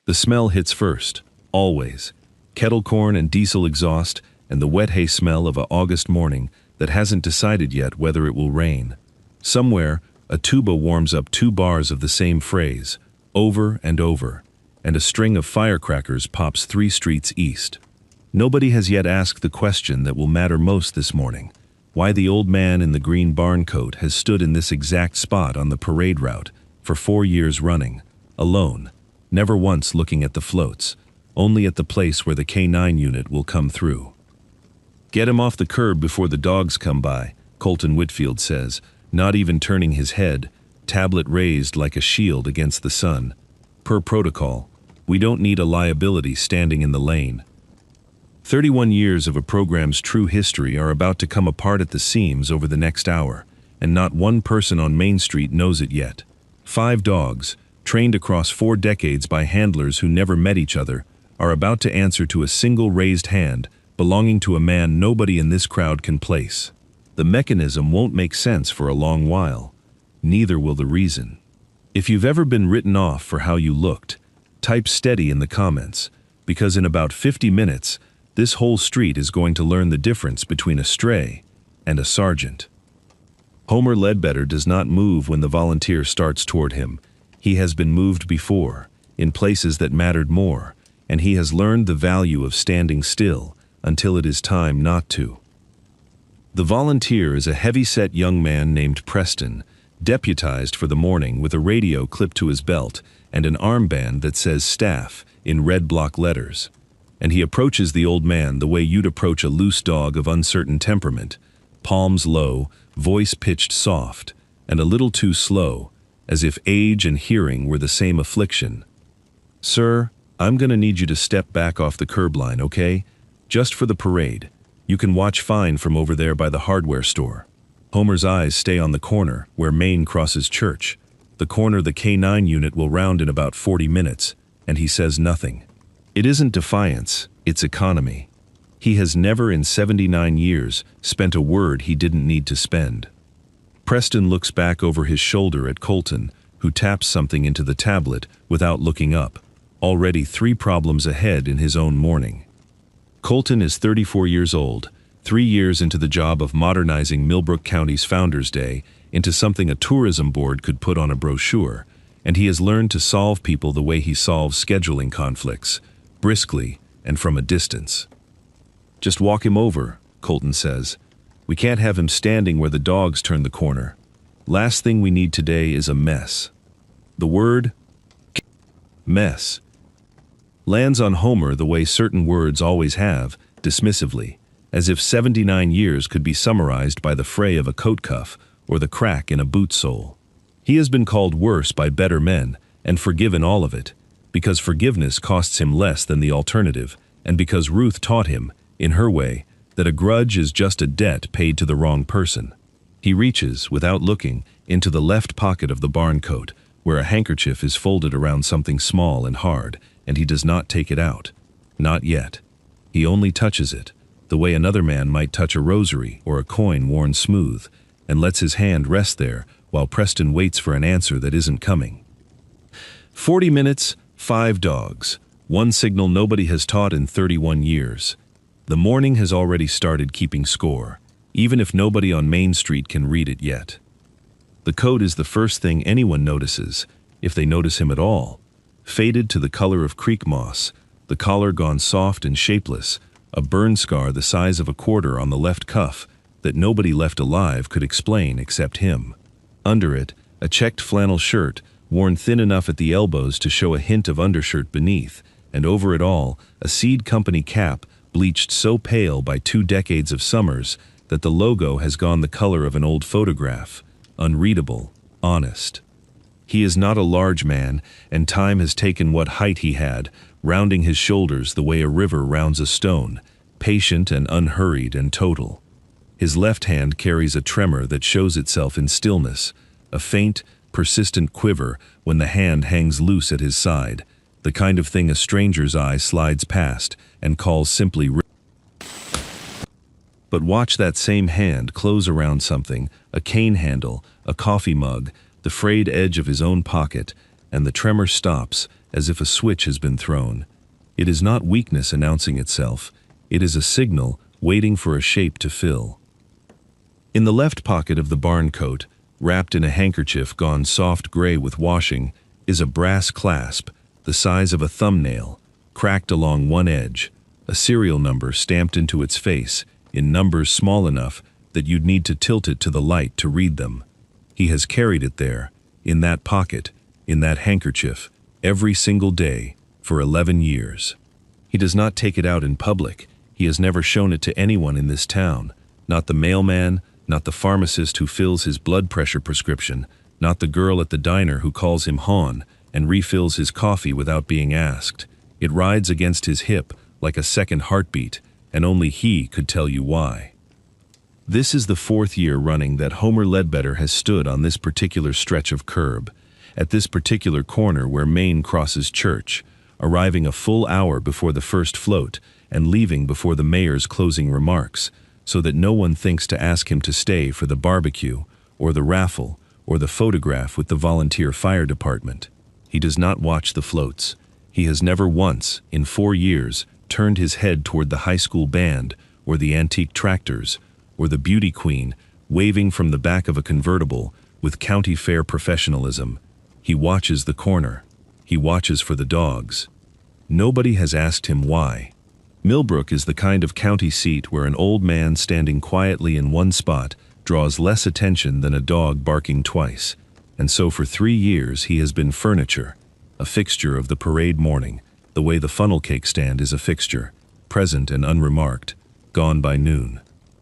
The smell hits first, always. Kettle corn and diesel exhaust, and the wet hay smell of an August morning that hasn't decided yet whether it will rain. Somewhere, a tuba warms up 2 bars of the same phrase, over and over, and a string of firecrackers pops 3 streets east. Nobody has yet asked the question that will matter most this morning: why the old man in the green barn coat has stood in this exact spot on the parade route for 4 years running, alone, never once looking at the floats, only at the place where the K9 unit will come through. "Get him off the curb before the dogs come by," Colton Whitfield says, not even turning his head, tablet raised like a shield against the sun. Per protocol, we don't need a liability standing in the lane. 31 years of a program's true history are about to come apart at the seams over the next hour, and not one person on Main Street knows it yet. 5 dogs, trained across 4 decades by handlers who never met each other, are about to answer to a single raised hand belonging to a man nobody in this crowd can place. The mechanism won't make sense for a long while. Neither will the reason. If you've ever been written off for how you looked, type steady in the comments, because in about 50 minutes, this whole street is going to learn the difference between a stray and a sergeant. Homer Ledbetter does not move when the volunteer starts toward him. He has been moved before, in places that mattered more, and he has learned the value of standing still until it is time not to. The volunteer is a heavy-set young man named Preston, deputized for the morning with a radio clipped to his belt and an armband that says staff in red block letters. And he approaches the old man the way you'd approach a loose dog of uncertain temperament, palms low, voice pitched soft, and a little too slow, as if age and hearing were the same affliction. "Sir, I'm gonna need you to step back off the curb line, okay? Just for the parade. You can watch fine from over there by the hardware store." Homer's eyes stay on the corner where Main crosses Church, the corner the K9 unit will round in about 40 minutes, and he says nothing. It isn't defiance, it's economy. He has never in 79 years spent a word he didn't need to spend. Preston looks back over his shoulder at Colton, who taps something into the tablet without looking up, already 3 problems ahead in his own morning. Colton is 34 years old, 3 years into the job of modernizing Millbrook County's Founders Day into something a tourism board could put on a brochure, and he has learned to solve people the way he solves scheduling conflicts, briskly and from a distance. "Just walk him over," Colton says. "We can't have him standing where the dogs turn the corner. Last thing we need today is a mess." The word mess lands on Homer the way certain words always have, dismissively, as if 79 years could be summarized by the fray of a coat cuff or the crack in a boot sole. He has been called worse by better men and forgiven all of it, because forgiveness costs him less than the alternative, and because Ruth taught him, in her way, that a grudge is just a debt paid to the wrong person. He reaches, without looking, into the left pocket of the barn coat, where a handkerchief is folded around something small and hard, and he does not take it out. Not yet. He only touches it, the way another man might touch a rosary or a coin worn smooth, and lets his hand rest there while Preston waits for an answer that isn't coming. 40 minutes, 5 dogs, one signal nobody has taught in 31 years. The morning has already started keeping score, even if nobody on Main Street can read it yet. The coat is the first thing anyone notices, if they notice him at all. Faded to the color of creek moss, the collar gone soft and shapeless, a burn scar the size of a quarter on the left cuff that nobody left alive could explain except him. Under it, a checked flannel shirt, worn thin enough at the elbows to show a hint of undershirt beneath, and over it all, a Seed Company cap bleached so pale by 2 decades of summers that the logo has gone the color of an old photograph, unreadable, honest. He is not a large man, and time has taken what height he had, rounding his shoulders the way a river rounds a stone, patient and unhurried and total. His left hand carries a tremor that shows itself in stillness, a faint, persistent quiver when the hand hangs loose at his side, the kind of thing a stranger's eye slides past and calls simply But watch that same hand close around something, a cane handle, a coffee mug, the frayed edge of his own pocket, and the tremor stops as if a switch has been thrown. It is not weakness announcing itself, it is a signal waiting for a shape to fill. In the left pocket of the barn coat, wrapped in a handkerchief gone soft gray with washing, is a brass clasp, the size of a thumbnail, cracked along one edge, a serial number stamped into its face, in numbers small enough that you'd need to tilt it to the light to read them. He has carried it there, in that pocket, in that handkerchief, every single day, for 11 years. He does not take it out in public. He has never shown it to anyone in this town, not the mailman, not the pharmacist who fills his blood pressure prescription, not the girl at the diner who calls him Hon and refills his coffee without being asked. It rides against his hip like a second heartbeat, and only he could tell you why. This is the 4th year running that Homer Ledbetter has stood on this particular stretch of curb, at this particular corner where Main crosses Church, arriving a full hour before the first float and leaving before the mayor's closing remarks, so that no one thinks to ask him to stay for the barbecue, or the raffle, or the photograph with the volunteer fire department. He does not watch the floats. He has never once, in 4 years, turned his head toward the high school band, or the antique tractors, or the beauty queen, waving from the back of a convertible, with county fair professionalism. He watches the corner. He watches for the dogs. Nobody has asked him why. Millbrook is the kind of county seat where an old man standing quietly in one spot draws less attention than a dog barking twice, and so for 3 years he has been furniture, a fixture of the parade morning, the way the funnel cake stand is a fixture, present and unremarked, gone by noon.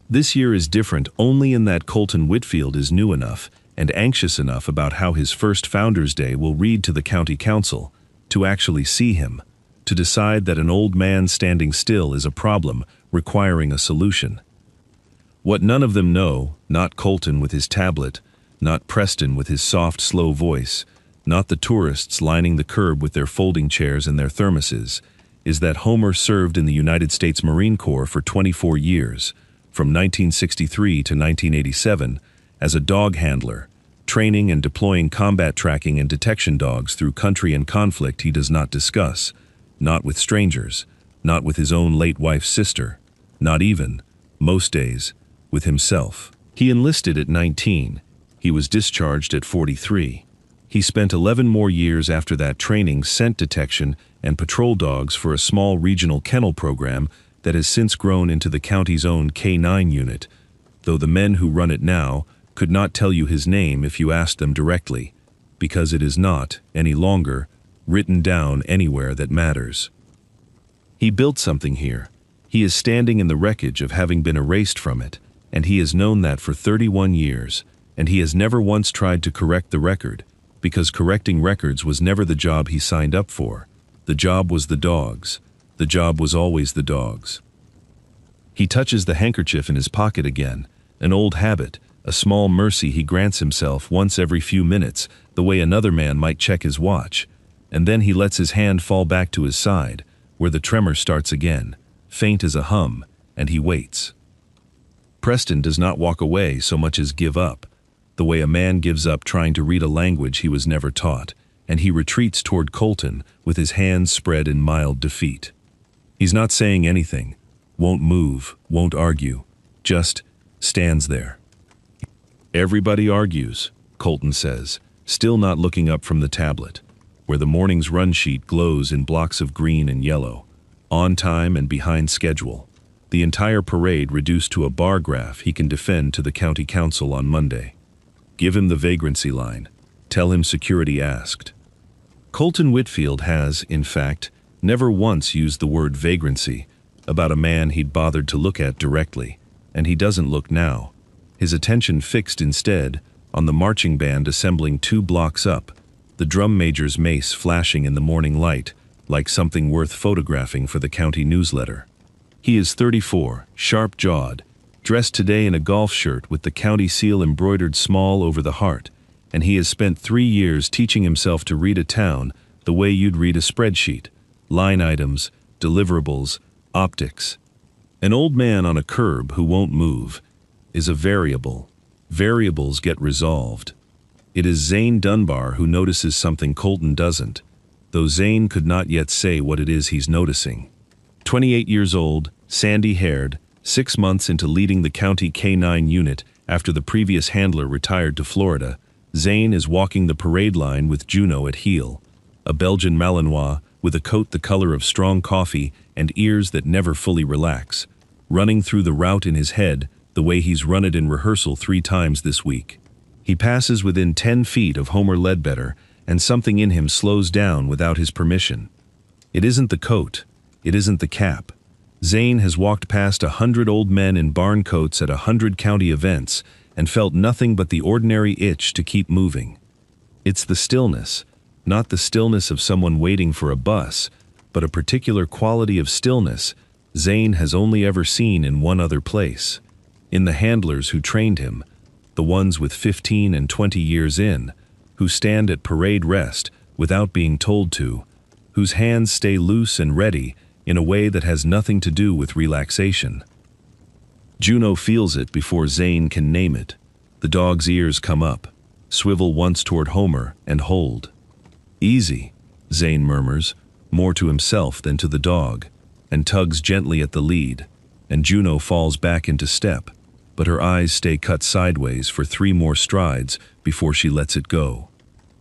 This year is different only in that Colton Whitfield is new enough and anxious enough about how his first Founders' Day will read to the county council, to actually see him, to decide that an old man standing still is a problem requiring a solution. What none of them know, not Colton with his tablet, not Preston with his soft, slow voice, not the tourists lining the curb with their folding chairs and their thermoses, is that Homer served in the United States Marine Corps for 24 years, from 1963 to 1987, as a dog handler, training and deploying combat tracking and detection dogs through country and conflict he does not discuss, not with strangers, not with his own late wife's sister, not even, most days, with himself. He enlisted at 19. He was discharged at 43. He spent 11 more years after that training scent detection and patrol dogs for a small regional kennel program that has since grown into the county's own K9 unit, though the men who run it now could not tell you his name if you asked them directly, because it is not, any longer, written down anywhere that matters. He built something here. He is standing in the wreckage of having been erased from it, and he has known that for 31 years, and he has never once tried to correct the record, because correcting records was never the job he signed up for. The job was the dogs. The job was always the dogs. He touches the handkerchief in his pocket again, an old habit, a small mercy he grants himself once every few minutes, the way another man might check his watch, and then he lets his hand fall back to his side, where the tremor starts again, faint as a hum, and he waits. Preston does not walk away so much as give up, the way a man gives up trying to read a language he was never taught, and he retreats toward Colton with his hands spread in mild defeat. He's not saying anything, won't move, won't argue, just stands there. Everybody argues, Colton says, still not looking up from the tablet, where the morning's run sheet glows in blocks of green and yellow, on time and behind schedule, the entire parade reduced to a bar graph he can defend to the county council on Monday. Give him the vagrancy line. Tell him security asked. Colton Whitfield has, in fact, never once used the word vagrancy about a man he'd bothered to look at directly, and he doesn't look now, his attention fixed instead on the marching band assembling 2 blocks up, the drum major's mace flashing in the morning light like something worth photographing for the county newsletter. He is 34, sharp-jawed, dressed today in a golf shirt with the county seal embroidered small over the heart, and he has spent 3 years teaching himself to read a town the way you'd read a spreadsheet, line items, deliverables, optics. An old man on a curb who won't move is a variable. Variables get resolved. It is Zane Dunbar who notices something Colton doesn't, though Zane could not yet say what it is he's noticing. 28 years old, sandy-haired, 6 months into leading the county K9 unit after the previous handler retired to Florida, Zane is walking the parade line with Juno at heel, a Belgian Malinois with a coat the color of strong coffee and ears that never fully relax, running through the route in his head the way he's run it in rehearsal 3 times this week. He passes within 10 feet of Homer Ledbetter, and something in him slows down without his permission. It isn't the coat. It isn't the cap. Zane has walked past 100 old men in barn coats at 100 county events and felt nothing but the ordinary itch to keep moving. It's the stillness, not the stillness of someone waiting for a bus, but a particular quality of stillness Zane has only ever seen in one other place. In the handlers who trained him, the ones with 15 and 20 years in, who stand at parade rest without being told to, whose hands stay loose and ready in a way that has nothing to do with relaxation. Juno feels it before Zane can name it. The dog's ears come up, swivel once toward Homer, and hold. "Easy," Zane murmurs, more to himself than to the dog, and tugs gently at the lead, and Juno falls back into step, but her eyes stay cut sideways for 3 more strides before she lets it go.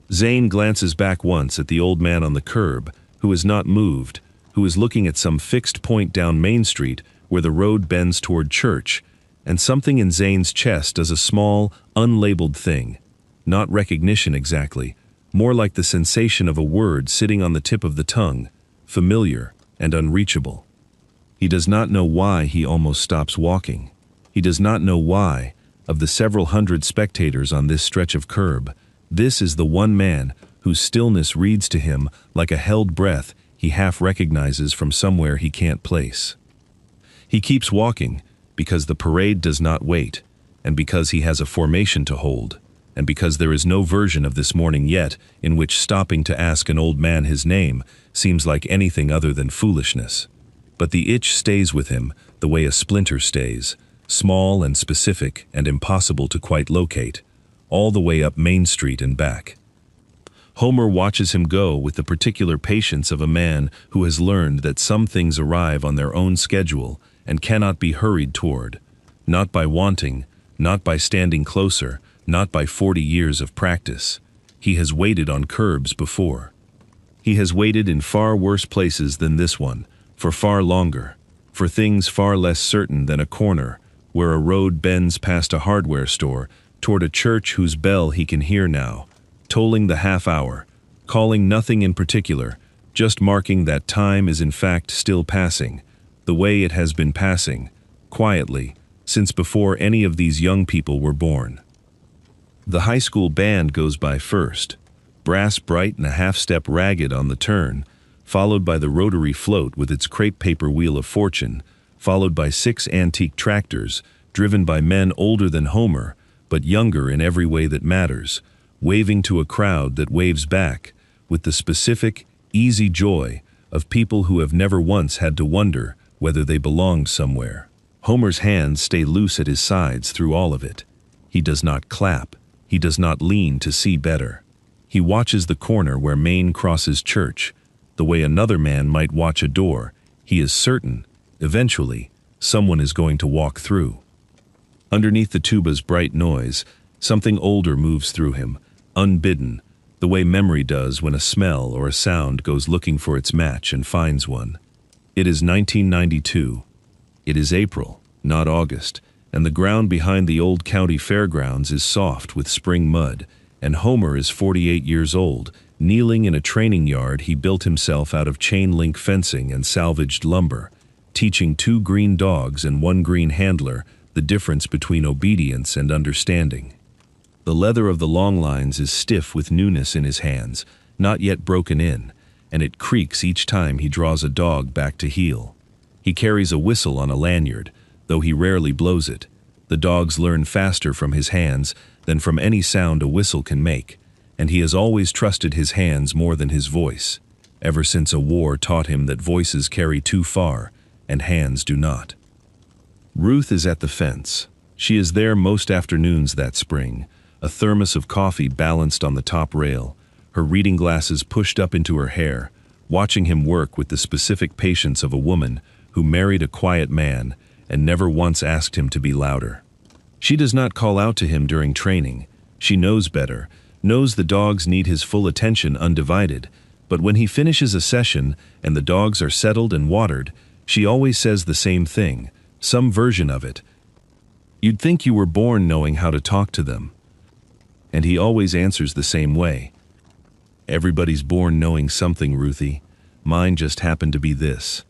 Zane glances back once at the old man on the curb, who has not moved, who is looking at some fixed point down Main Street where the road bends toward church, and something in Zane's chest does a small, unlabeled thing. Not recognition exactly, more like the sensation of a word sitting on the tip of the tongue, familiar and unreachable. He does not know why he almost stops walking. He does not know why, of the several hundred spectators on this stretch of curb, this is the one man whose stillness reads to him like a held breath he half recognizes from somewhere he can't place. He keeps walking because the parade does not wait, and because he has a formation to hold, and because there is no version of this morning yet in which stopping to ask an old man his name seems like anything other than foolishness. But the itch stays with him the way a splinter stays, small and specific and impossible to quite locate, all the way up Main Street and back. Homer watches him go with the particular patience of a man who has learned that some things arrive on their own schedule and cannot be hurried toward, not by wanting, not by standing closer, not by 40 years of practice. He has waited on curbs before. He has waited in far worse places than this one, for far longer, for things far less certain than a corner, where a road bends past a hardware store, toward a church whose bell he can hear now, tolling the half-hour, calling nothing in particular, just marking that time is in fact still passing, the way it has been passing, quietly, since before any of these young people were born. The high school band goes by first, brass bright and a half-step ragged on the turn, followed by the rotary float with its crepe paper wheel of fortune, followed by 6 antique tractors, driven by men older than Homer, but younger in every way that matters, waving to a crowd that waves back, with the specific, easy joy of people who have never once had to wonder whether they belonged somewhere. Homer's hands stay loose at his sides through all of it. He does not clap. He does not lean to see better. He watches the corner where Main crosses church, the way another man might watch a door. He is certain, eventually, someone is going to walk through. Underneath the tuba's bright noise, something older moves through him, unbidden, the way memory does when a smell or a sound goes looking for its match and finds one. It is 1992. It is April, not August, and the ground behind the old county fairgrounds is soft with spring mud, and Homer is 48 years old, kneeling in a training yard he built himself out of chain-link fencing and salvaged lumber, teaching 2 green dogs and 1 green handler the difference between obedience and understanding. The leather of the long lines is stiff with newness in his hands, not yet broken in, and it creaks each time he draws a dog back to heel. He carries a whistle on a lanyard, though he rarely blows it. The dogs learn faster from his hands than from any sound a whistle can make, and he has always trusted his hands more than his voice, ever since a war taught him that voices carry too far, and hands do not. Ruth is at the fence. She is there most afternoons that spring, a thermos of coffee balanced on the top rail, her reading glasses pushed up into her hair, watching him work with the specific patience of a woman who married a quiet man and never once asked him to be louder. She does not call out to him during training. She knows better, knows the dogs need his full attention undivided, but when he finishes a session and the dogs are settled and watered, she always says the same thing, some version of it. You'd think you were born knowing how to talk to them. And he always answers the same way. Everybody's born knowing something, Ruthie. Mine just happened to be this.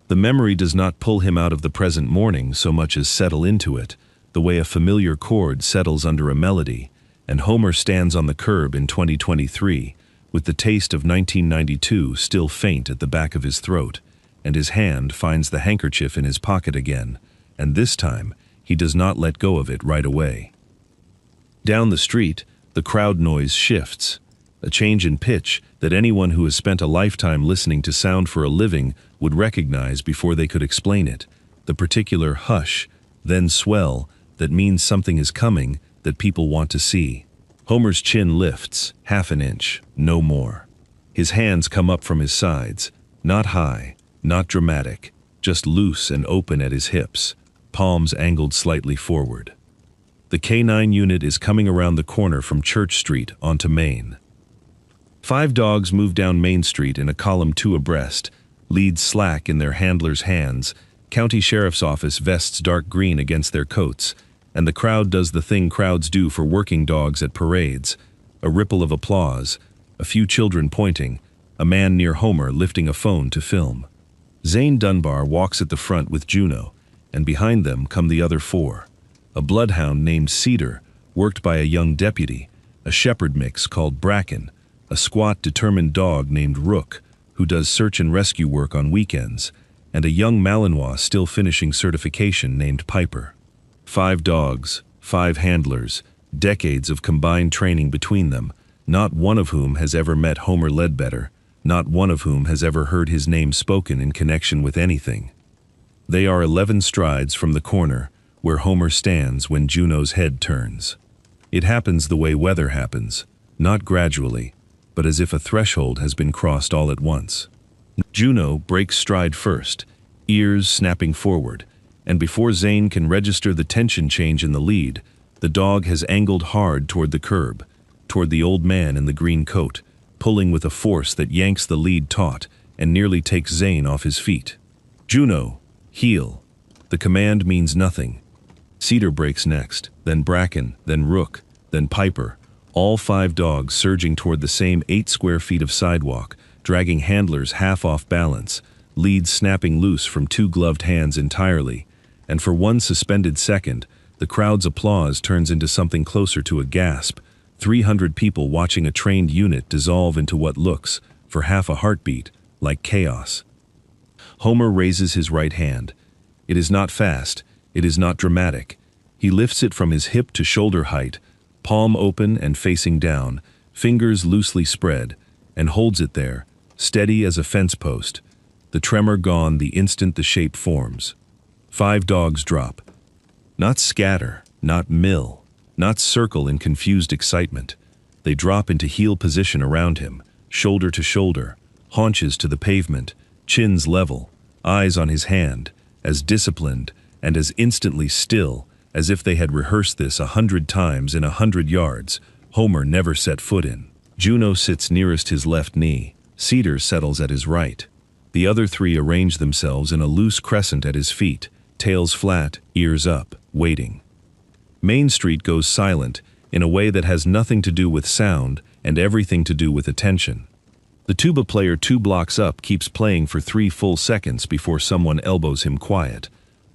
The memory does not pull him out of the present morning so much as settle into it, the way a familiar chord settles under a melody, and Homer stands on the curb in 2023, with the taste of 1992 still faint at the back of his throat, and his hand finds the handkerchief in his pocket again, and this time he does not let go of it right away. Down the street, the crowd noise shifts, a change in pitch that anyone who has spent a lifetime listening to sound for a living would recognize before they could explain it, the particular hush, then swell, that means something is coming that people want to see. Homer's chin lifts, half an inch, no more. His hands come up from his sides, not high, not dramatic, just loose and open at his hips, palms angled slightly forward. The K9 unit is coming around the corner from Church Street onto Main. 5 dogs move down Main Street in a column 2 abreast, leads slack in their handlers' hands, county sheriff's office vests dark green against their coats, and the crowd does the thing crowds do for working dogs at parades, a ripple of applause, a few children pointing, a man near Homer lifting a phone to film. Zane Dunbar walks at the front with Juno, and behind them come the other 4. A bloodhound named Cedar, worked by a young deputy, a shepherd mix called Bracken, a squat, determined dog named Rook, who does search and rescue work on weekends, and a young Malinois still finishing certification named Piper. 5 dogs, 5 handlers, decades of combined training between them, not one of whom has ever met Homer Ledbetter, not one of whom has ever heard his name spoken in connection with anything. They are 11 strides from the corner where Homer stands when Juno's head turns. It happens the way weather happens, not gradually, but as if a threshold has been crossed all at once. Juno breaks stride first, ears snapping forward, and before Zane can register the tension change in the lead, the dog has angled hard toward the curb, toward the old man in the green coat, pulling with a force that yanks the lead taut and nearly takes Zane off his feet. Juno, heel. The command means nothing. Cedar breaks next, then Bracken, then Rook, then Piper, all 5 dogs surging toward the same 8 square feet of sidewalk, dragging handlers half off balance, leads snapping loose from 2 gloved hands entirely, and for one suspended second, the crowd's applause turns into something closer to a gasp, 300 people watching a trained unit dissolve into what looks, for half a heartbeat, like chaos. Homer raises his right hand. It is not fast, it is not dramatic. He lifts it from his hip to shoulder height, palm open and facing down, fingers loosely spread, and holds it there, steady as a fence post, the tremor gone the instant the shape forms. 5 dogs drop. Not scatter, not mill, not circle in confused excitement. They drop into heel position around him, shoulder to shoulder, haunches to the pavement, chins level, eyes on his hand, as disciplined and as instantly still as if they had rehearsed this 100 times in 100 yards Homer never set foot in. Juno sits nearest his left knee. Cedar settles at his right. The other 3 arrange themselves in a loose crescent at his feet, tails flat, ears up, waiting. Main Street goes silent in a way that has nothing to do with sound and everything to do with attention. The tuba player 2 blocks up keeps playing for 3 full seconds before someone elbows him quiet.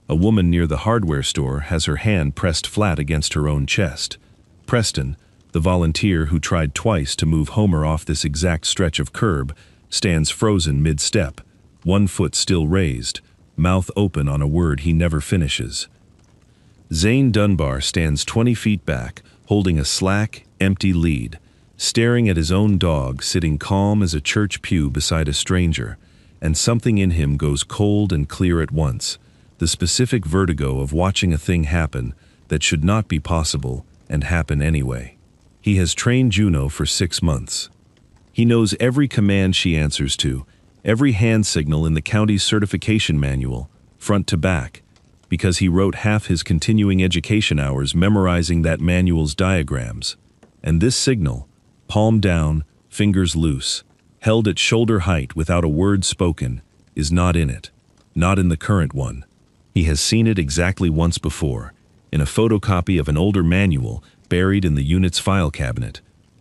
A woman near the hardware store has her hand pressed flat against her own chest. Preston, the volunteer who tried twice to move Homer off this exact stretch of curb, stands frozen mid-step, one foot still raised, mouth open on a word he never finishes. Zane Dunbar stands 20 feet back, holding a slack, empty lead, staring at his own dog sitting calm as a church pew beside a stranger, and something in him goes cold and clear at once, the specific vertigo of watching a thing happen that should not be possible and happen anyway. He has trained Juno for 6 months. He knows every command she answers to, every hand signal in the county's certification manual, front to back, because he wrote half his continuing education hours memorizing that manual's diagrams. And this signal, palm down, fingers loose, held at shoulder height without a word spoken, is not in it. Not in the current one. He has seen it exactly once before, in a photocopy of an older manual buried in the unit's file cabinet,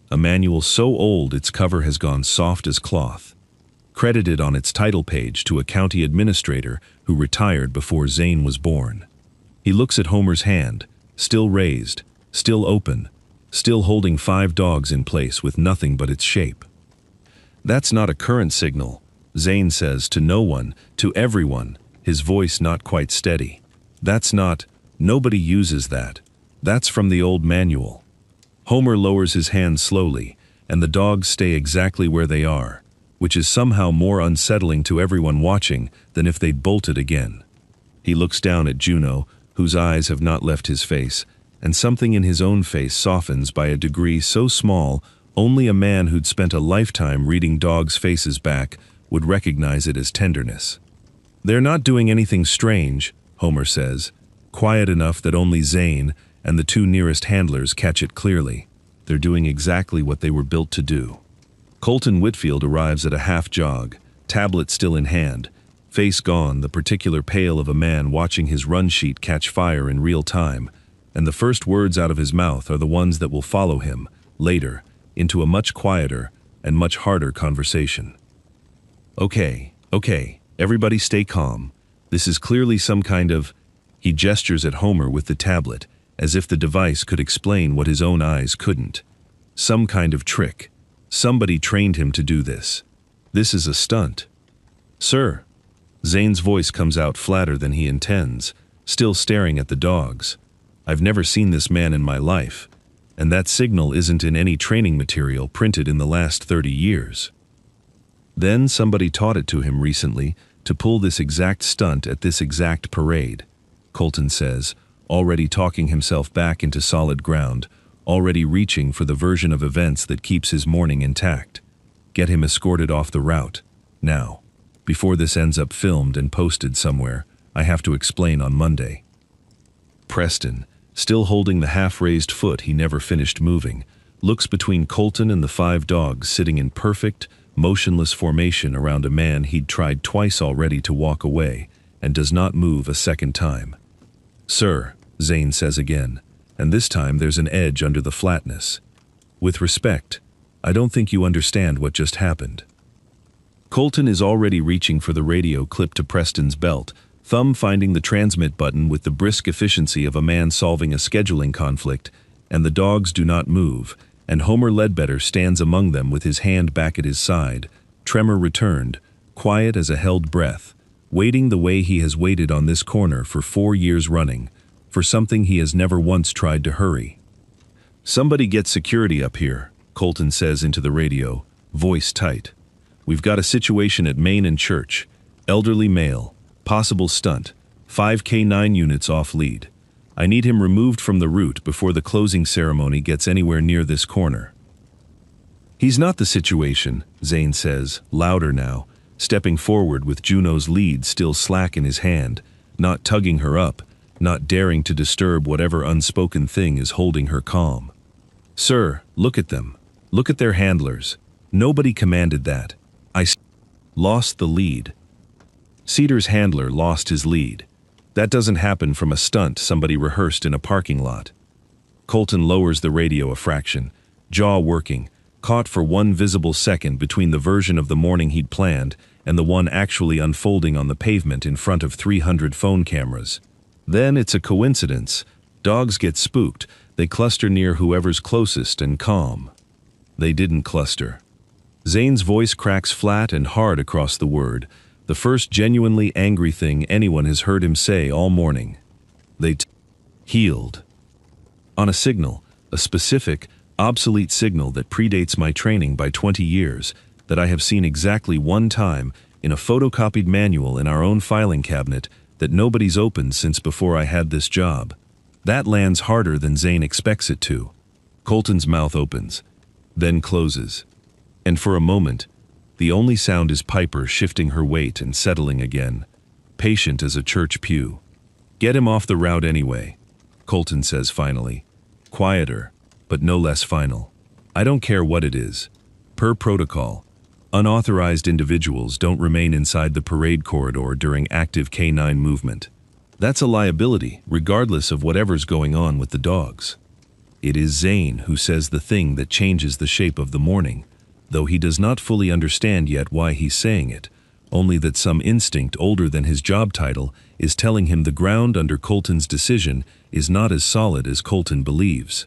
a manual so old its cover has gone soft as cloth, credited on its title page to a county administrator who retired before Zane was born. He looks at Homer's hand, still raised, still open, still holding 5 dogs in place with nothing but its shape. That's not a current signal, Zane says to no one, to everyone, his voice not quite steady. That's not, nobody uses that. That's from the old manual. Homer lowers his hand slowly, and the dogs stay exactly where they are, which is somehow more unsettling to everyone watching than if they'd bolted again. He looks down at Juno, whose eyes have not left his face, and something in his own face softens by a degree so small only a man who'd spent a lifetime reading dogs' faces back would recognize it as tenderness. They're not doing anything strange, Homer says, quiet enough that only Zane and the 2 nearest handlers catch it clearly. They're doing exactly what they were built to do. Colton Whitfield arrives at a half jog, tablet still in hand, face gone, the particular pale of a man watching his run sheet catch fire in real time, and the first words out of his mouth are the ones that will follow him, later, into a much quieter and much harder conversation. Okay, everybody stay calm. This is clearly some kind of... He gestures at Homer with the tablet, as if the device could explain what his own eyes couldn't. Some kind of trick. Somebody trained him to do this. This is a stunt. Sir. Zane's voice comes out flatter than he intends, still staring at the dogs. I've never seen this man in my life, and that signal isn't in any training material printed in the last 30 years. Then somebody taught it to him recently to pull this exact stunt at this exact parade, Colton says, already talking himself back into solid ground, already reaching for the version of events that keeps his morning intact. Get him escorted off the route. Now, before this ends up filmed and posted somewhere, I have to explain on Monday. Preston, still holding the half-raised foot he never finished moving, looks between Colton and the 5 dogs sitting in perfect, motionless formation around a man he'd tried twice already to walk away, and does not move a second time. Sir, Zane says again, and this time there's an edge under the flatness. With respect, I don't think you understand what just happened. Colton is already reaching for the radio clipped to Preston's belt, thumb finding the transmit button with the brisk efficiency of a man solving a scheduling conflict, and the dogs do not move, and Homer Ledbetter stands among them with his hand back at his side, tremor returned, quiet as a held breath, waiting the way he has waited on this corner for 4 years running, for something he has never once tried to hurry. Somebody get security up here, Colton says into the radio, voice tight. We've got a situation at Main and Church, elderly male, possible stunt, 5 K9 units off lead. I need him removed from the route before the closing ceremony gets anywhere near this corner. He's not the situation, Zane says, louder now, stepping forward with Juno's lead still slack in his hand, not tugging her up, not daring to disturb whatever unspoken thing is holding her calm. Sir, look at them. Look at their handlers. Nobody commanded that. I lost the lead. Cedar's handler lost his lead. That doesn't happen from a stunt somebody rehearsed in a parking lot. Colton lowers the radio a fraction, jaw working, caught for one visible second between the version of the morning he'd planned and the one actually unfolding on the pavement in front of 300 phone cameras. Then it's a coincidence. Dogs get spooked. They cluster near whoever's closest and calm. They didn't cluster. Zane's voice cracks flat and hard across the word, the first genuinely angry thing anyone has heard him say all morning. They healed. On a signal, a specific, obsolete signal that predates my training by 20 years, that I have seen exactly one time in a photocopied manual in our own filing cabinet that nobody's opened since before I had this job. That lands harder than Zane expects it to. Colton's mouth opens, then closes. And for a moment, the only sound is Piper shifting her weight and settling again, patient as a church pew. "Get him off the route anyway," Colton says finally. Quieter, but no less final. "I don't care what it is. Per protocol, unauthorized individuals don't remain inside the parade corridor during active K9 movement. That's a liability, regardless of whatever's going on with the dogs." It is Zane who says the thing that changes the shape of the morning, though he does not fully understand yet why he's saying it, only that some instinct older than his job title is telling him the ground under Colton's decision is not as solid as Colton believes.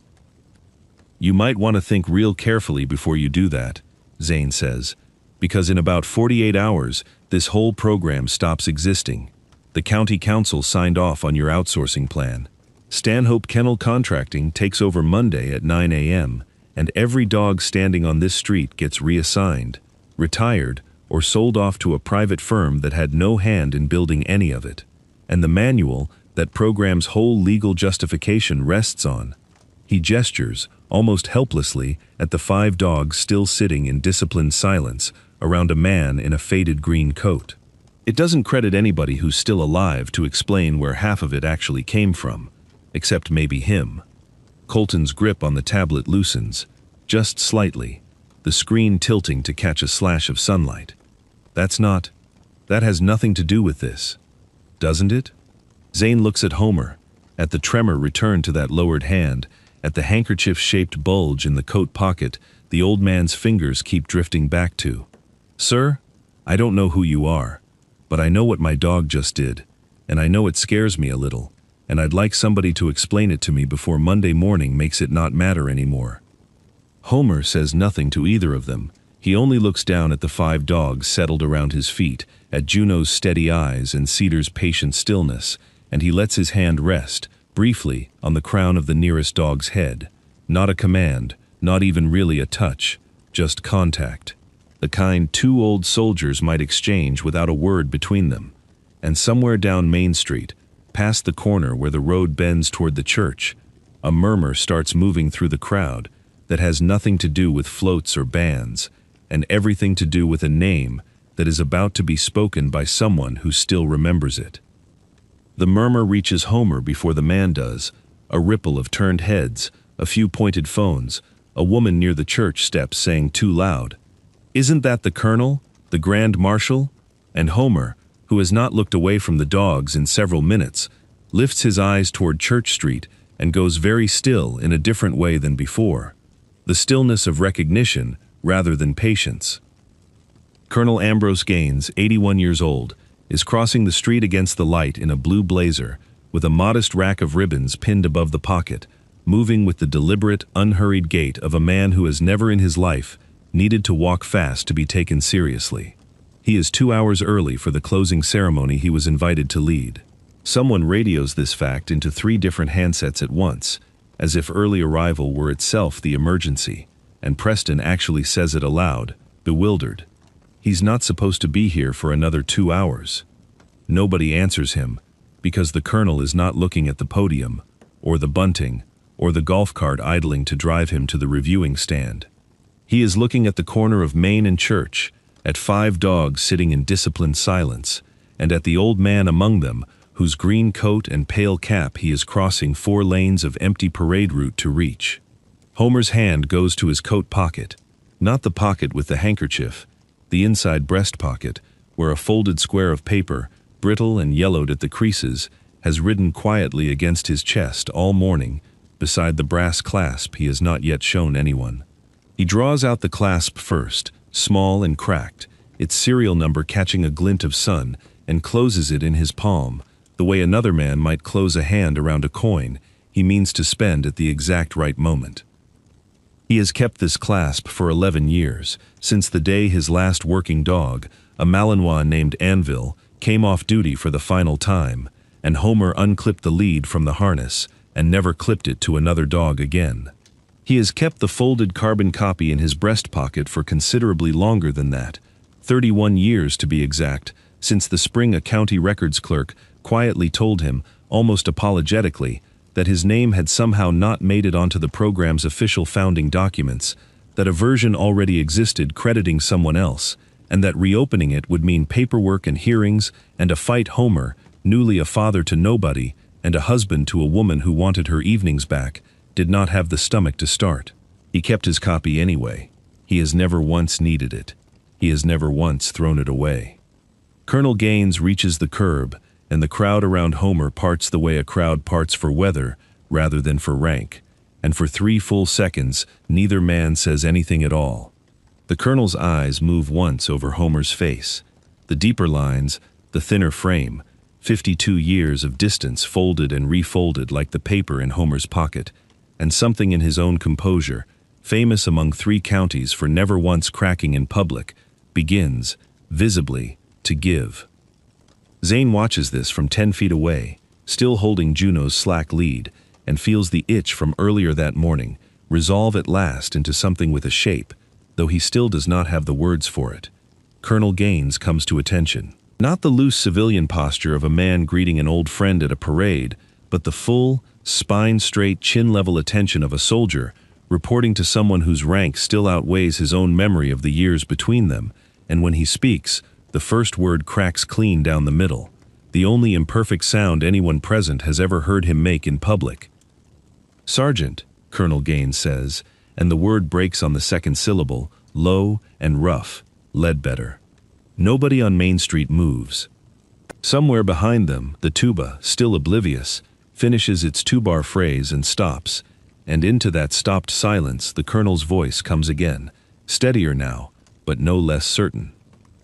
"You might want to think real carefully before you do that," Zane says, "because in about 48 hours, this whole program stops existing. The county council signed off on your outsourcing plan. Stanhope Kennel Contracting takes over Monday at 9 a.m., and every dog standing on this street gets reassigned, retired, or sold off to a private firm that had no hand in building any of it. And the manual that program's whole legal justification rests on." He gestures, almost helplessly, at the 5 dogs still sitting in disciplined silence around a man in a faded green coat. It doesn't credit anybody who's still alive to explain where half of it actually came from, except maybe him. Colton's grip on the tablet loosens, just slightly, the screen tilting to catch a slash of sunlight. That has nothing to do with this, doesn't it? Zane looks at Homer, at the tremor return to that lowered hand, at the handkerchief-shaped bulge in the coat pocket the old man's fingers keep drifting back to. "Sir, I don't know who you are, but I know what my dog just did, and I know it scares me a little, and I'd like somebody to explain it to me before Monday morning makes it not matter anymore." Homer says nothing to either of them. He only looks down at the 5 dogs settled around his feet, at Juno's steady eyes and Cedar's patient stillness, and he lets his hand rest, briefly, on the crown of the nearest dog's head. Not a command, not even really a touch, just contact. The kind 2 old soldiers might exchange without a word between them. And somewhere down Main Street, past the corner where the road bends toward the church, a murmur starts moving through the crowd that has nothing to do with floats or bands, and everything to do with a name that is about to be spoken by someone who still remembers it. The murmur reaches Homer before the man does, a ripple of turned heads, a few pointed phones, a woman near the church steps saying too loud, "Isn't that the colonel, the grand marshal?" And Homer, who has not looked away from the dogs in several minutes, lifts his eyes toward Church Street and goes very still in a different way than before. The stillness of recognition rather than patience. Colonel Ambrose Gaines, 81 years old, is crossing the street against the light in a blue blazer, with a modest rack of ribbons pinned above the pocket, moving with the deliberate, unhurried gait of a man who has never in his life needed to walk fast to be taken seriously. He is 2 hours early for the closing ceremony he was invited to lead. Someone radios this fact into 3 different handsets at once, as if early arrival were itself the emergency, and Preston actually says it aloud, bewildered. He's not supposed to be here for another 2 hours. Nobody answers him, because the colonel is not looking at the podium, or the bunting, or the golf cart idling to drive him to the reviewing stand. He is looking at the corner of Main and Church, at 5 dogs sitting in disciplined silence, and at the old man among them, whose green coat and pale cap he is crossing 4 lanes of empty parade route to reach. Homer's hand goes to his coat pocket, not the pocket with the handkerchief, the inside breast pocket, where a folded square of paper, brittle and yellowed at the creases, has ridden quietly against his chest all morning, beside the brass clasp he has not yet shown anyone. He draws out the clasp first, small and cracked, its serial number catching a glint of sun, and closes it in his palm, the way another man might close a hand around a coin he means to spend at the exact right moment. He has kept this clasp for 11 years, since the day his last working dog, a Malinois named Anvil, came off duty for the final time, and Homer unclipped the lead from the harness and never clipped it to another dog again. He has kept the folded carbon copy in his breast pocket for considerably longer than that, 31 years to be exact, since the spring a county records clerk quietly told him, almost apologetically, that his name had somehow not made it onto the program's official founding documents, that a version already existed crediting someone else, and that reopening it would mean paperwork and hearings and a fight. Homer, newly a father to nobody and a husband to a woman who wanted her evenings back, did not have the stomach to start. He kept his copy anyway. He has never once needed it. He has never once thrown it away. Colonel Gaines reaches the curb, and the crowd around Homer parts the way a crowd parts for weather rather than for rank, and for 3 full seconds neither man says anything at all. The colonel's eyes move once over Homer's face. The deeper lines, the thinner frame, 52 years of distance folded and refolded like the paper in Homer's pocket, and something in his own composure, famous among 3 counties for never once cracking in public, begins, visibly, to give. Zane watches this from 10 feet away, still holding Juno's slack lead, and feels the itch from earlier that morning resolve at last into something with a shape, though he still does not have the words for it. Colonel Gaines comes to attention. Not the loose civilian posture of a man greeting an old friend at a parade, but the full, spine-straight, chin-level attention of a soldier reporting to someone whose rank still outweighs his own memory of the years between them, and when he speaks, the first word cracks clean down the middle, the only imperfect sound anyone present has ever heard him make in public. "Sergeant," Colonel Gaines says, and the word breaks on the second syllable, low and rough, Ledbetter. Nobody on Main Street moves. Somewhere behind them, the tuba, still oblivious, finishes its 2-bar phrase and stops, and into that stopped silence the colonel's voice comes again, steadier now, but no less certain.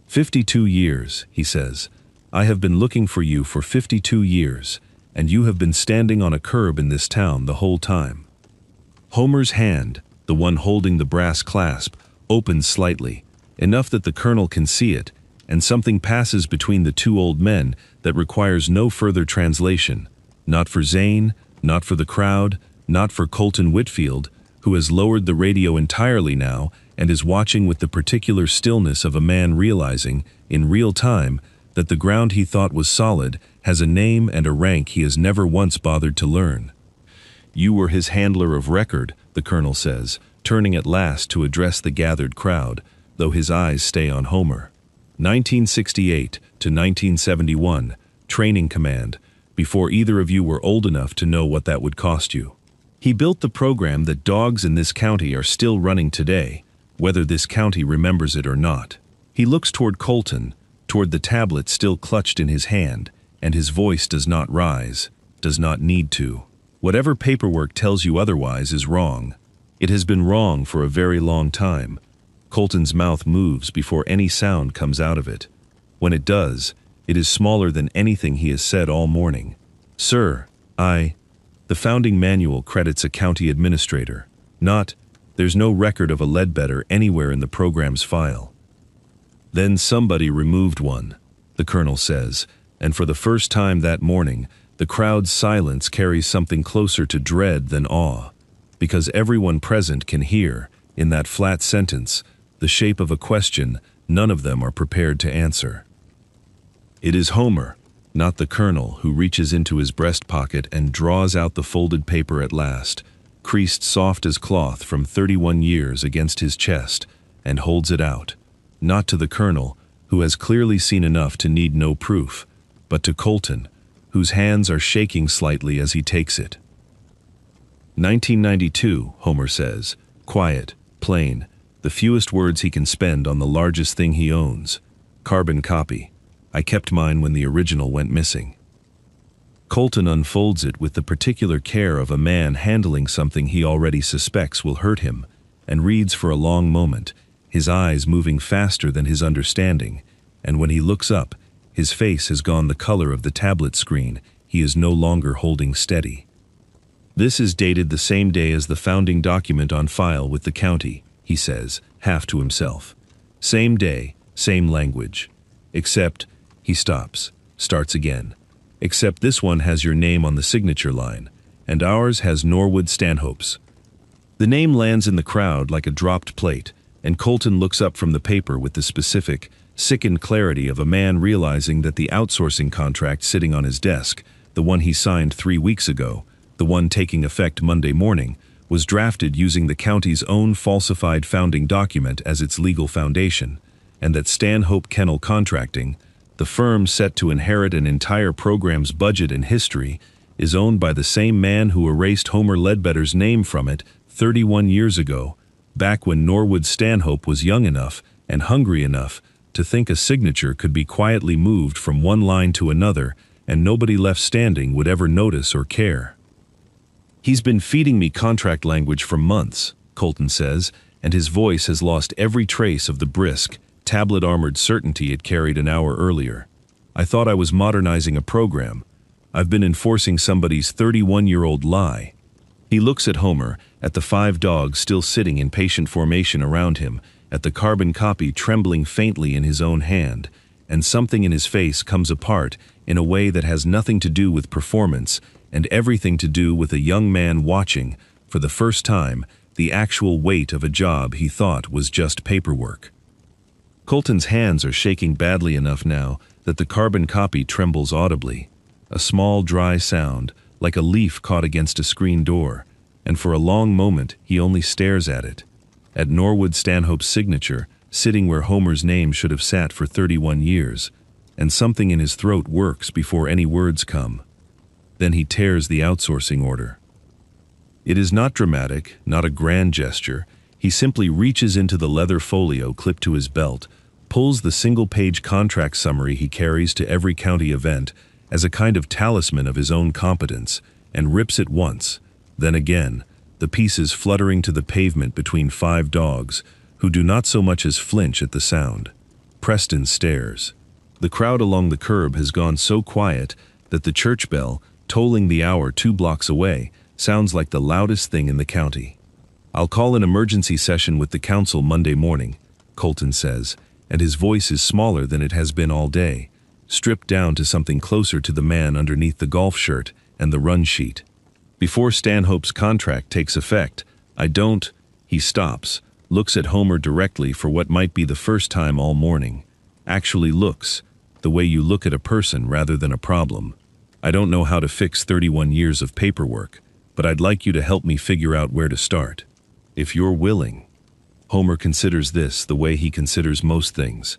52 years, he says. I have been looking for you for 52 years, and you have been standing on a curb in this town the whole time. Homer's hand, the one holding the brass clasp, opens slightly, enough that the colonel can see it, and something passes between the 2 old men that requires no further translation, not for Zane, not for the crowd, not for Colton Whitfield, who has lowered the radio entirely now and is watching with the particular stillness of a man realizing, in real time, that the ground he thought was solid has a name and a rank he has never once bothered to learn. You were his handler of record, the colonel says, turning at last to address the gathered crowd, though his eyes stay on Homer. 1968 to 1971, training command, before either of you were old enough to know what that would cost you. He built the program that dogs in this county are still running today, whether this county remembers it or not. He looks toward Colton, toward the tablet still clutched in his hand, and his voice does not rise, does not need to. Whatever paperwork tells you otherwise is wrong. It has been wrong for a very long time. Colton's mouth moves before any sound comes out of it. When it does, it is smaller than anything he has said all morning. Sir, the founding manual credits a county administrator. There's no record of a Ledbetter anywhere in the program's file. Then somebody removed one, the colonel says, and for the first time that morning, the crowd's silence carries something closer to dread than awe, because everyone present can hear, in that flat sentence, the shape of a question none of them are prepared to answer. It is Homer, not the colonel, who reaches into his breast pocket and draws out the folded paper at last, creased soft as cloth from 31 years against his chest, and holds it out, not to the colonel, who has clearly seen enough to need no proof, but to Colton, whose hands are shaking slightly as he takes it. 1992, Homer says, quiet, plain, the fewest words he can spend on the largest thing he owns, carbon copy. I kept mine when the original went missing. Colton unfolds it with the particular care of a man handling something he already suspects will hurt him, and reads for a long moment, his eyes moving faster than his understanding, and when he looks up, his face has gone the color of the tablet screen he is no longer holding steady. This is dated the same day as the founding document on file with the county, he says, half to himself. Same day, same language. Except, he stops, starts again. Except this one has your name on the signature line, and ours has Norwood Stanhope's. The name lands in the crowd like a dropped plate, and Colton looks up from the paper with the specific, sickened clarity of a man realizing that the outsourcing contract sitting on his desk, the one he signed 3 weeks ago, the one taking effect Monday morning, was drafted using the county's own falsified founding document as its legal foundation, and that Stanhope Kennel Contracting, the firm set to inherit an entire program's budget and history, is owned by the same man who erased Homer Ledbetter's name from it 31 years ago, back when Norwood Stanhope was young enough and hungry enough to think a signature could be quietly moved from one line to another and nobody left standing would ever notice or care. He's been feeding me contract language for months, Colton says, and his voice has lost every trace of the brisk, tablet-armored certainty it carried an hour earlier. I thought I was modernizing a program. I've been enforcing somebody's 31-year-old lie. He looks at Homer, at the 5 dogs still sitting in patient formation around him, at the carbon copy trembling faintly in his own hand, and something in his face comes apart in a way that has nothing to do with performance and everything to do with a young man watching, for the first time, the actual weight of a job he thought was just paperwork. Colton's hands are shaking badly enough now that the carbon copy trembles audibly, a small dry sound, like a leaf caught against a screen door, and for a long moment he only stares at it, at Norwood Stanhope's signature, sitting where Homer's name should have sat for 31 years, and something in his throat works before any words come. Then he tears the outsourcing order. It is not dramatic, not a grand gesture. He simply reaches into the leather folio clipped to his belt, pulls the single-page contract summary he carries to every county event as a kind of talisman of his own competence, and rips it once, then again, the pieces fluttering to the pavement between 5 dogs, who do not so much as flinch at the sound. Preston stares. The crowd along the curb has gone so quiet that the church bell, tolling the hour 2 blocks away, sounds like the loudest thing in the county. I'll call an emergency session with the council Monday morning, Colton says, and his voice is smaller than it has been all day, stripped down to something closer to the man underneath the golf shirt and the run sheet. Before Stanhope's contract takes effect, he stops, looks at Homer directly for what might be the first time all morning, actually looks, the way you look at a person rather than a problem. I don't know how to fix 31 years of paperwork, but I'd like you to help me figure out where to start. If you're willing. Homer considers this the way he considers most things,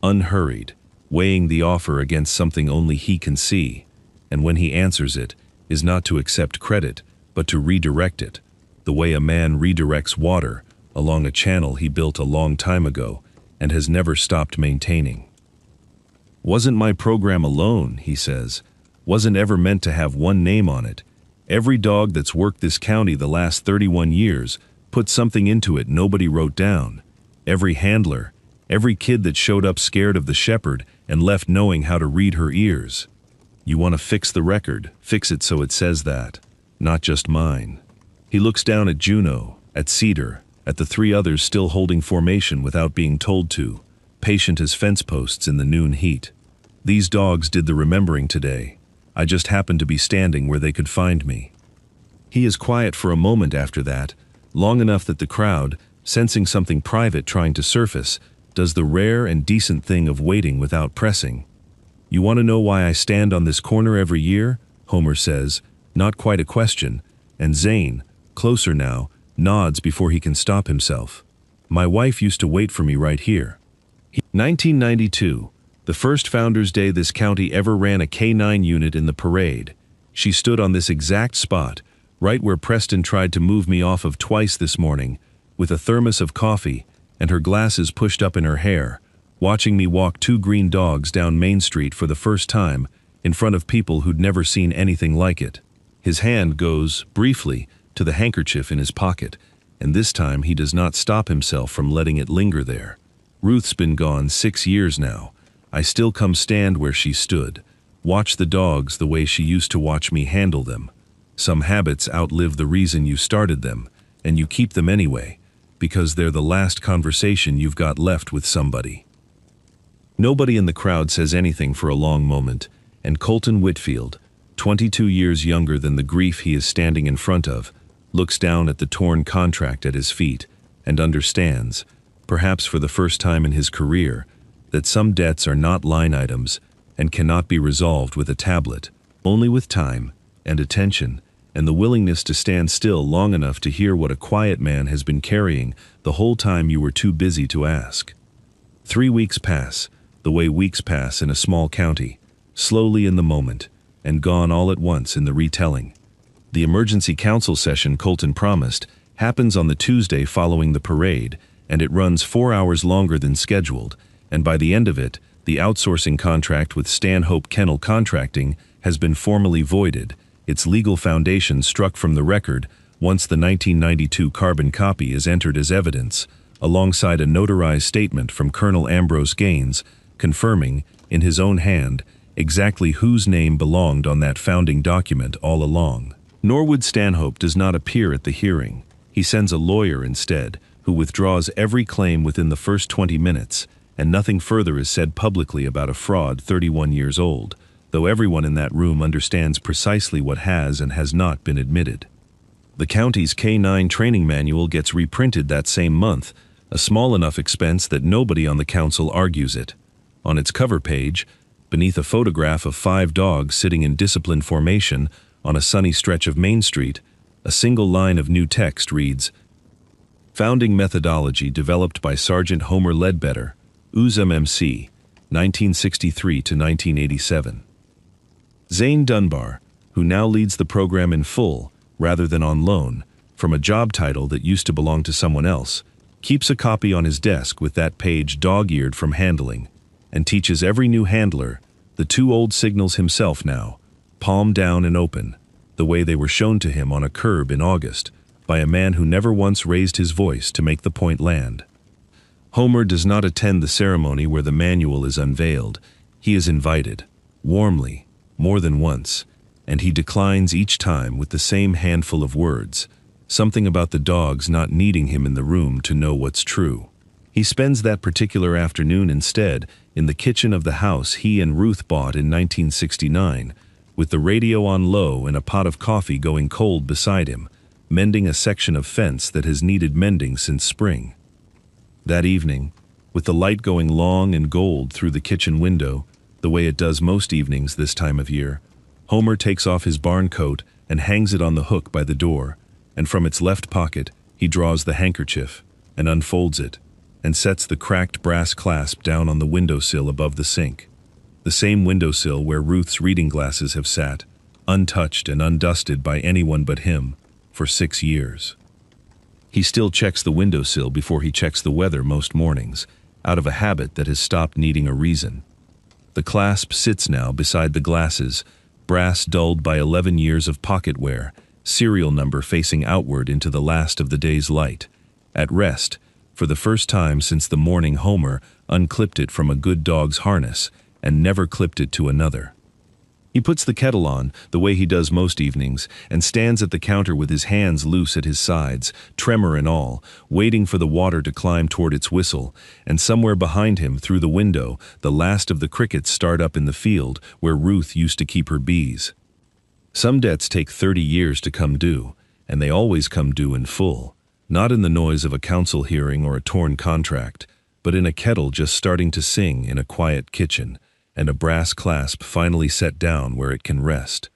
unhurried, weighing the offer against something only he can see, and when he answers it, is not to accept credit, but to redirect it, the way a man redirects water along a channel he built a long time ago and has never stopped maintaining. Wasn't my program alone, he says, wasn't ever meant to have one name on it. Every dog that's worked this county the last 31 years put something into it nobody wrote down. Every handler, every kid that showed up scared of the shepherd and left knowing how to read her ears. You want to fix the record, fix it so it says that, not just mine. He looks down at Juno, at Cedar, at the 3 others still holding formation without being told to, patient as fence posts in the noon heat. These dogs did the remembering today. I just happened to be standing where they could find me. He is quiet for a moment after that, long enough that the crowd, sensing something private trying to surface, does the rare and decent thing of waiting without pressing. You want to know why I stand on this corner every year? Homer says, not quite a question, and Zane, closer now, nods before he can stop himself. My wife used to wait for me right here. 1992, the first Founders' Day this county ever ran a K9 unit in the parade. She stood on this exact spot, right where Preston tried to move me off of twice this morning, with a thermos of coffee and her glasses pushed up in her hair, watching me walk 2 green dogs down Main Street for the first time, in front of people who'd never seen anything like it. His hand goes, briefly, to the handkerchief in his pocket, and this time he does not stop himself from letting it linger there. Ruth's been gone 6 years now. I still come stand where she stood, watch the dogs the way she used to watch me handle them. Some habits outlive the reason you started them, and you keep them anyway, because they're the last conversation you've got left with somebody. Nobody in the crowd says anything for a long moment, and Colton Whitfield, 22 years younger than the grief he is standing in front of, looks down at the torn contract at his feet and understands, perhaps for the first time in his career, that some debts are not line items and cannot be resolved with a tablet, only with time and attention and the willingness to stand still long enough to hear what a quiet man has been carrying the whole time you were too busy to ask. 3 weeks pass, the way weeks pass in a small county, slowly in the moment, and gone all at once in the retelling. The emergency council session Colton promised happens on the Tuesday following the parade, and it runs 4 hours longer than scheduled, and by the end of it, the outsourcing contract with Stanhope Kennel Contracting has been formally voided, its legal foundation struck from the record once the 1992 carbon copy is entered as evidence, alongside a notarized statement from Colonel Ambrose Gaines, confirming, in his own hand, exactly whose name belonged on that founding document all along. Norwood Stanhope does not appear at the hearing. He sends a lawyer instead, who withdraws every claim within the first 20 minutes, and nothing further is said publicly about a fraud 31 years old, though everyone in that room understands precisely what has and has not been admitted. The county's K9 training manual gets reprinted that same month, a small enough expense that nobody on the council argues it. On its cover page, beneath a photograph of 5 dogs sitting in disciplined formation on a sunny stretch of Main Street, a single line of new text reads, "Founding methodology developed by Sergeant Homer Ledbetter, USM MC, 1963 to 1987. Zane Dunbar, who now leads the program in full, rather than on loan, from a job title that used to belong to someone else, keeps a copy on his desk with that page dog-eared from handling, and teaches every new handler the 2 old signals himself now, palm down and open, the way they were shown to him on a curb in August, by a man who never once raised his voice to make the point land." Homer does not attend the ceremony where the manual is unveiled. He is invited, warmly, more than once, and he declines each time with the same handful of words, something about the dogs not needing him in the room to know what's true. He spends that particular afternoon instead in the kitchen of the house he and Ruth bought in 1969, with the radio on low and a pot of coffee going cold beside him, mending a section of fence that has needed mending since spring. That evening, with the light going long and gold through the kitchen window, the way it does most evenings this time of year, Homer takes off his barn coat and hangs it on the hook by the door, and from its left pocket he draws the handkerchief and unfolds it, and sets the cracked brass clasp down on the windowsill above the sink, the same windowsill where Ruth's reading glasses have sat, untouched and undusted by anyone but him, for 6 years. He still checks the windowsill before he checks the weather most mornings, out of a habit that has stopped needing a reason. The clasp sits now beside the glasses, brass dulled by 11 years of pocket wear, serial number facing outward into the last of the day's light, at rest, for the first time since the morning Homer unclipped it from a good dog's harness and never clipped it to another. He puts the kettle on, the way he does most evenings, and stands at the counter with his hands loose at his sides, tremor and all, waiting for the water to climb toward its whistle, and somewhere behind him, through the window, the last of the crickets start up in the field where Ruth used to keep her bees. Some debts take 30 years to come due, and they always come due in full, not in the noise of a council hearing or a torn contract, but in a kettle just starting to sing in a quiet kitchen, and a brass clasp finally set down where it can rest.